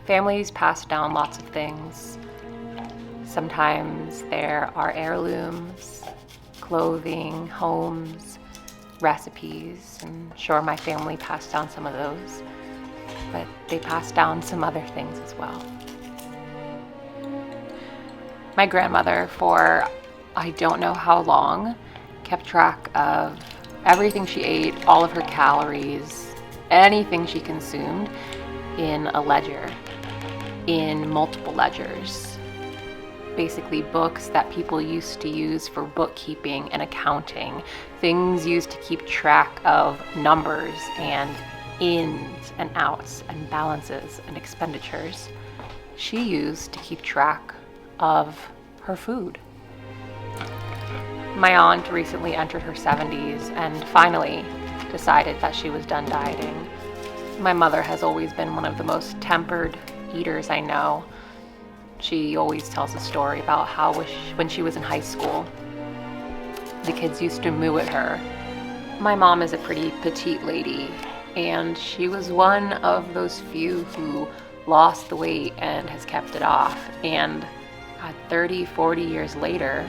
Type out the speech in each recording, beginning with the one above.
Families pass down lots of things. Sometimes there are heirlooms, clothing, homes, recipes, and sure, my family passed down some of those, but they passed down some other things as well. My grandmother, for I don't know how long, kept track of everything she ate, all of her calories, anything she consumed in a ledger, in multiple ledgers. Basically books that people used to use for bookkeeping and accounting, things used to keep track of numbers and ins and outs and balances and expenditures. She used to keep track of her food. My aunt recently entered her 70s and finally decided that she was done dieting. My mother has always been one of the most tempered eaters I know. She always tells a story about how when she was in high school, the kids used to moo at her. My mom is a pretty petite lady, and she was one of those few who lost the weight and has kept it off. And 30, 40 years later,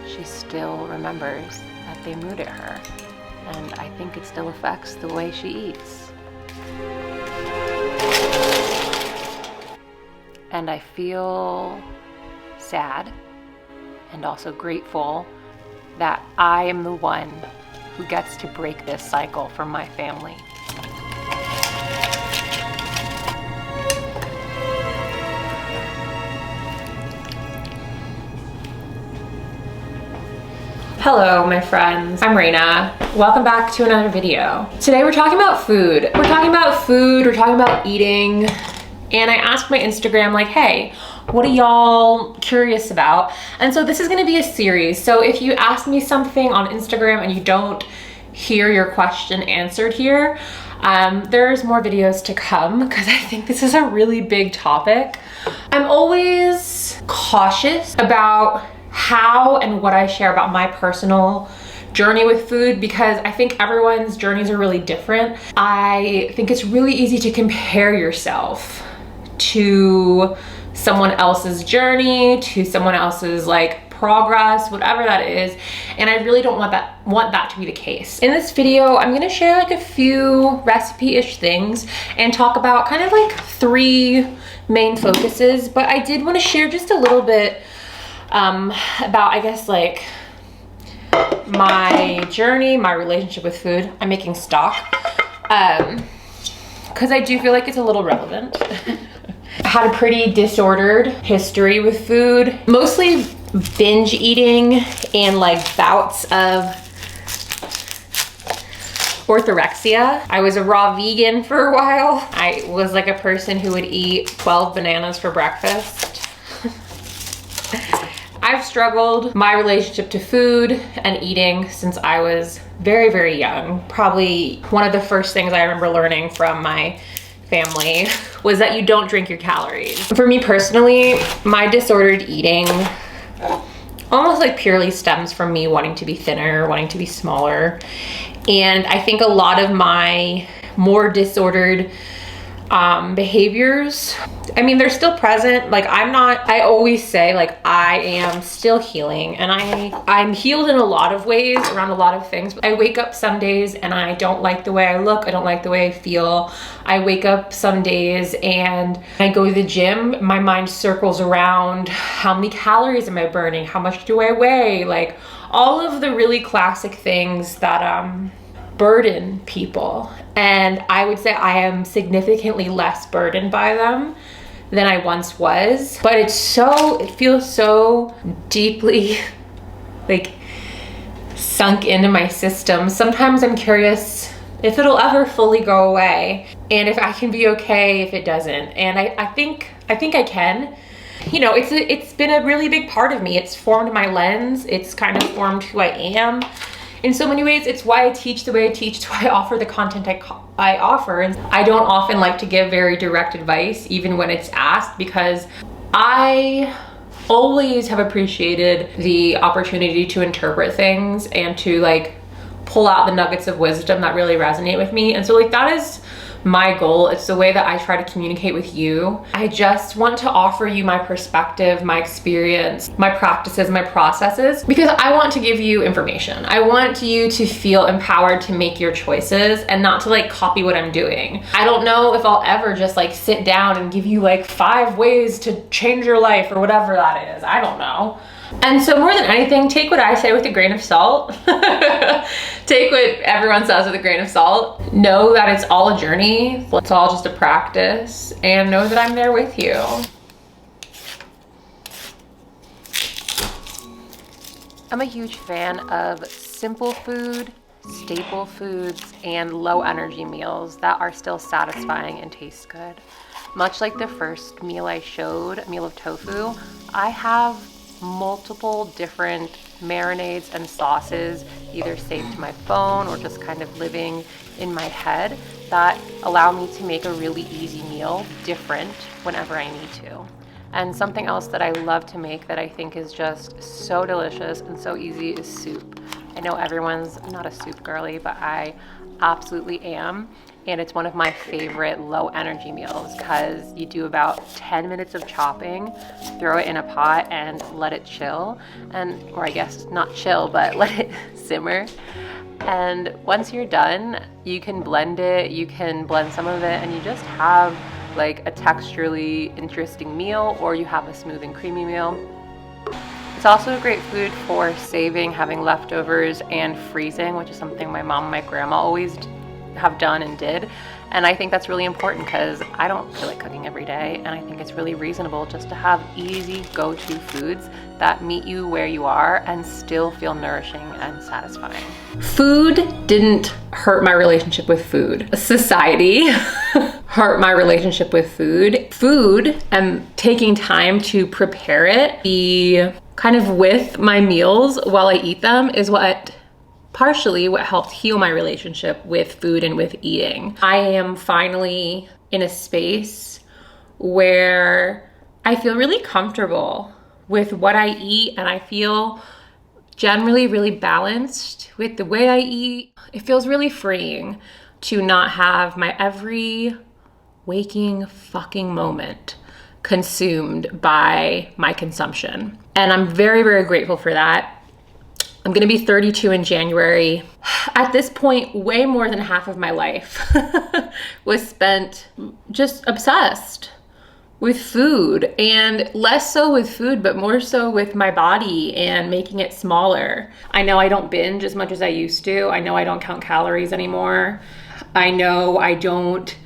she still remembers that they mooed at her. And I think it still affects the way she eats. And I feel sad and also grateful that I am the one who gets to break this cycle for my family. Hello, my friends. I'm Reyna. Welcome back to another video. Today we're talking about food. We're talking about eating. And I asked my Instagram, like, hey, what are y'all curious about? And so this is gonna be a series. So if you ask me something on Instagram and you don't hear your question answered here, there's more videos to come because I think this is a really big topic. I'm always cautious about how and what I share about my personal journey with food because I think everyone's journeys are really different. I think it's really easy to compare yourself to someone else's journey, to someone else's like progress, whatever that is. And I really don't want that to be the case. In this video, I'm gonna share like a few recipe-ish things and talk about kind of like 3 main focuses, but I did want to share just a little bit about, I guess, like my journey, my relationship with food. I'm making stock because I do feel like it's a little relevant. I had a pretty disordered history with food, mostly binge eating and like bouts of orthorexia. I was a raw vegan for a while. I was like a person who would eat 12 bananas for breakfast. I've struggled my relationship to food and eating since I was very, very young. Probably one of the first things I remember learning from my family was that you don't drink your calories. For me personally, my disordered eating almost like purely stems from me wanting to be thinner, wanting to be smaller. And I think a lot of my more behaviors, I mean, they're still present. Like I always say like I am still healing and I'm healed in a lot of ways around a lot of things. I wake up some days and I don't like the way I look. I don't like the way I feel. I wake up some days and I go to the gym. My mind circles around how many calories am I burning? How much do I weigh? Like all of the really classic things that burden people. And I would say I am significantly less burdened by them than I once was. But it feels so deeply like sunk into my system. Sometimes I'm curious if it'll ever fully go away and if I can be okay if it doesn't. And I think I can. You know, it's been a really big part of me. It's formed my lens. It's kind of formed who I am. In so many ways, it's why I teach the way I teach, it's why I offer the content I offer. And I don't often like to give very direct advice, even when it's asked, because I always have appreciated the opportunity to interpret things and to like pull out the nuggets of wisdom that really resonate with me. And so like that is my goal. It's the way that I try to communicate with you. I just want to offer you my perspective, my experience, my practices, my processes, because I want to give you information. I want you to feel empowered to make your choices and not to like copy what I'm doing. I don't know if I'll ever just like sit down and give you like 5 ways to change your life or whatever that is. I don't know. And so more than anything, take what I say with a grain of salt. Take what everyone says with a grain of salt. Know that it's all a journey. It's all just a practice, and know that I'm there with you. I'm a huge fan of simple food, staple foods, and low energy meals that are still satisfying and taste good. Much like the first meal I showed, a meal of tofu, I have multiple different marinades and sauces either saved to my phone or just kind of living in my head that allow me to make a really easy meal different whenever I need to. And something else that I love to make that I think is just so delicious and so easy is soup. I know everyone's not a soup girly, but I absolutely am. And it's one of my favorite low energy meals because you do about 10 minutes of chopping, throw it in a pot and let it chill. Or I guess not chill, but let it simmer. And once you're done, you can blend it, you can blend some of it, and you just have like a texturally interesting meal, or you have a smooth and creamy meal. It's also a great food for saving, having leftovers, and freezing, which is something my mom and my grandma always have done and did. And I think that's really important because I don't feel like cooking every day, and I think it's really reasonable just to have easy go-to foods that meet you where you are and still feel nourishing and satisfying. Food didn't hurt my relationship with food. Society hurt my relationship with food. Food and taking time to prepare it, be kind of with my meals while I eat them, is partially what helped heal my relationship with food and with eating. I am finally in a space where I feel really comfortable with what I eat, and I feel generally really balanced with the way I eat. It feels really freeing to not have my every waking fucking moment consumed by my consumption. And I'm very, very grateful for that. I'm gonna be 32 in January. At this point, way more than half of my life was spent just obsessed with food, and less so with food, but more so with my body and making it smaller. I know I don't binge as much as I used to. I know I don't count calories anymore. I know I don't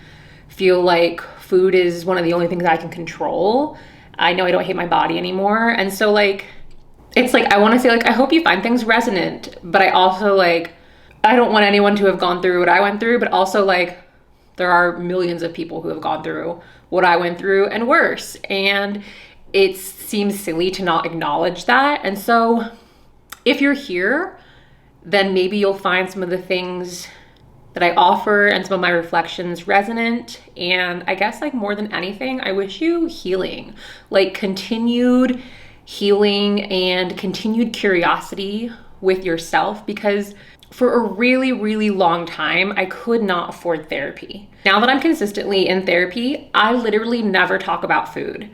feel like food is one of the only things I can control. I know I don't hate my body anymore. And so like, it's like, I want to say like, I hope you find things resonant, but I also like, I don't want anyone to have gone through what I went through, but also like, there are millions of people who have gone through what I went through and worse. And it seems silly to not acknowledge that. And so if you're here, then maybe you'll find some of the things that I offer and some of my reflections resonant. And I guess like more than anything, I wish you healing, like continued healing and continued curiosity with yourself, because for a really, really long time, I could not afford therapy. Now that I'm consistently in therapy, I literally never talk about food.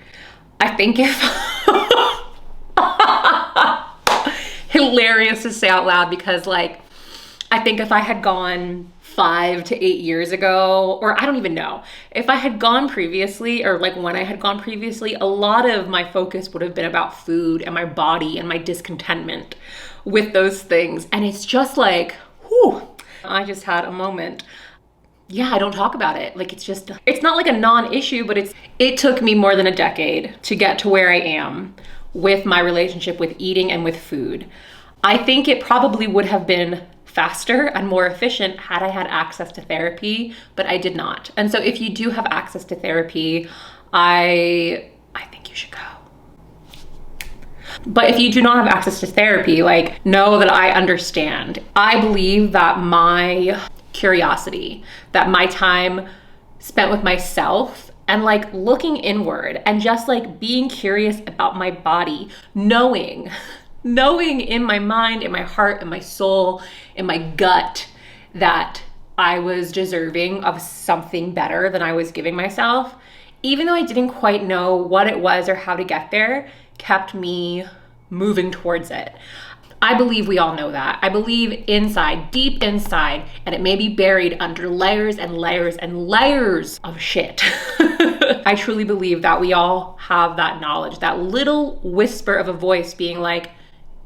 I think if, hilarious to say out loud, because like, I think if I had gone 5 to 8 years ago, or I don't even know, if I had gone previously, or like when I had gone previously, a lot of my focus would have been about food and my body and my discontentment with those things. And it's just like, whew, I just had a moment. Yeah, I don't talk about it. Like, it's not like a non-issue, but it took me more than a decade to get to where I am with my relationship with eating and with food. I think it probably would have been faster and more efficient had I had access to therapy, but I did not. And so if you do have access to therapy, I think you should go. But if you do not have access to therapy, like, know that I understand. I believe that my curiosity, that my time spent with myself and like looking inward and just like being curious about my body, knowing in my mind, in my heart, in my soul, in my gut that I was deserving of something better than I was giving myself, even though I didn't quite know what it was or how to get there, kept me moving towards it. I believe we all know that. I believe inside, deep inside, and it may be buried under layers and layers and layers of shit. I truly believe that we all have that knowledge, that little whisper of a voice being like,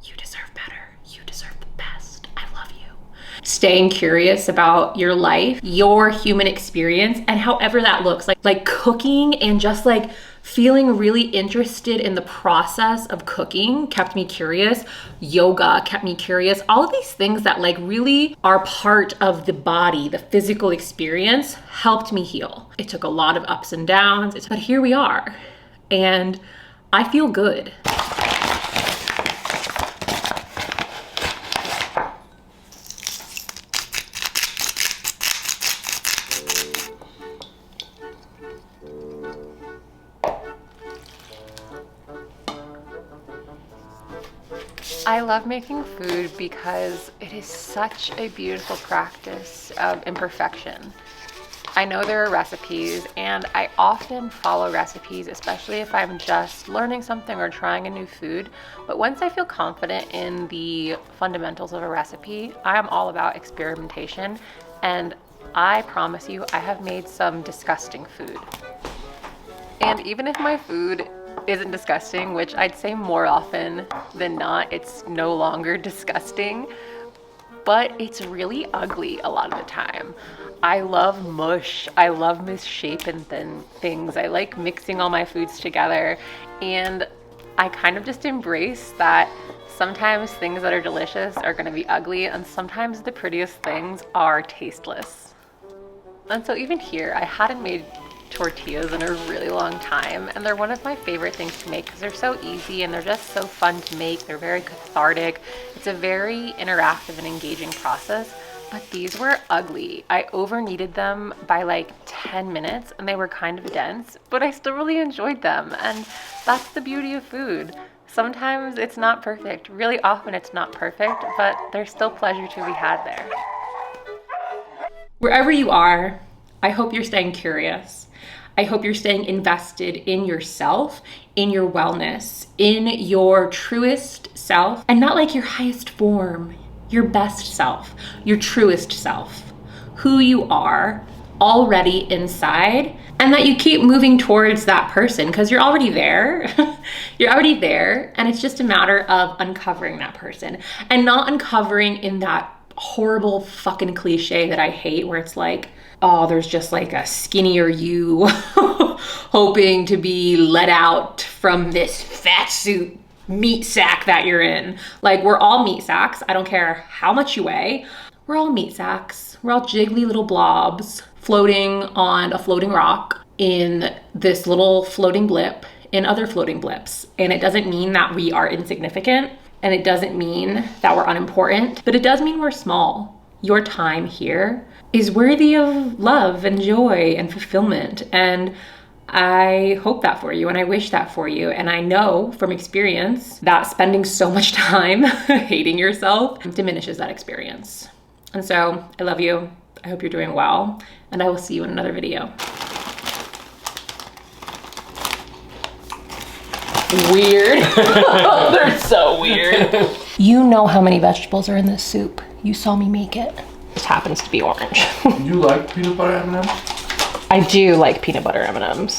you deserve better. You deserve the best. I love you. Staying curious about your life, your human experience, and however that looks, like cooking and just like feeling really interested in the process of cooking kept me curious. Yoga kept me curious. All of these things that like really are part of the body, the physical experience, helped me heal. It took a lot of ups and downs, but here we are. And I feel good. I love making food because it is such a beautiful practice of imperfection. I know there are recipes and I often follow recipes, especially if I'm just learning something or trying a new food. But once I feel confident in the fundamentals of a recipe, I am all about experimentation. And I promise you, I have made some disgusting food. And even if my food isn't disgusting, which I'd say more often than not, it's no longer disgusting, but it's really ugly a lot of the time. I love mush. I love misshapen things. I like mixing all my foods together, and I kind of just embrace that sometimes things that are delicious are gonna be ugly, and sometimes the prettiest things are tasteless. And so even here, I hadn't made tortillas in a really long time, and they're one of my favorite things to make because they're so easy and they're just so fun to make. They're very cathartic. It's a very interactive and engaging process, but these were ugly. I over kneaded them by like 10 minutes and they were kind of dense, but I still really enjoyed them, and that's the beauty of food. Sometimes it's not perfect. Really often it's not perfect, but there's still pleasure to be had there. Wherever you are, I hope you're staying curious. I hope you're staying invested in yourself, in your wellness, in your truest self, and not like your highest form, your best self, your truest self, who you are already inside, and that you keep moving towards that person because you're already there. You're already there, and it's just a matter of uncovering that person, and not uncovering in that horrible fucking cliche that I hate where it's like, oh, there's just like a skinnier you hoping to be let out from this fat suit meat sack that you're in. Like, we're all meat sacks. I don't care how much you weigh. We're all meat sacks. We're all jiggly little blobs floating on a floating rock in this little floating blip in other floating blips. And it doesn't mean that we are insignificant, and it doesn't mean that we're unimportant, but it does mean we're small. Your time here is worthy of love and joy and fulfillment. And I hope that for you, and I wish that for you. And I know from experience that spending so much time hating yourself diminishes that experience. And so I love you. I hope you're doing well, and I will see you in another video. Weird. They're so weird. You know how many vegetables are in this soup. You saw me make it. This happens to be orange. You like peanut butter M&Ms? I do like peanut butter M&Ms.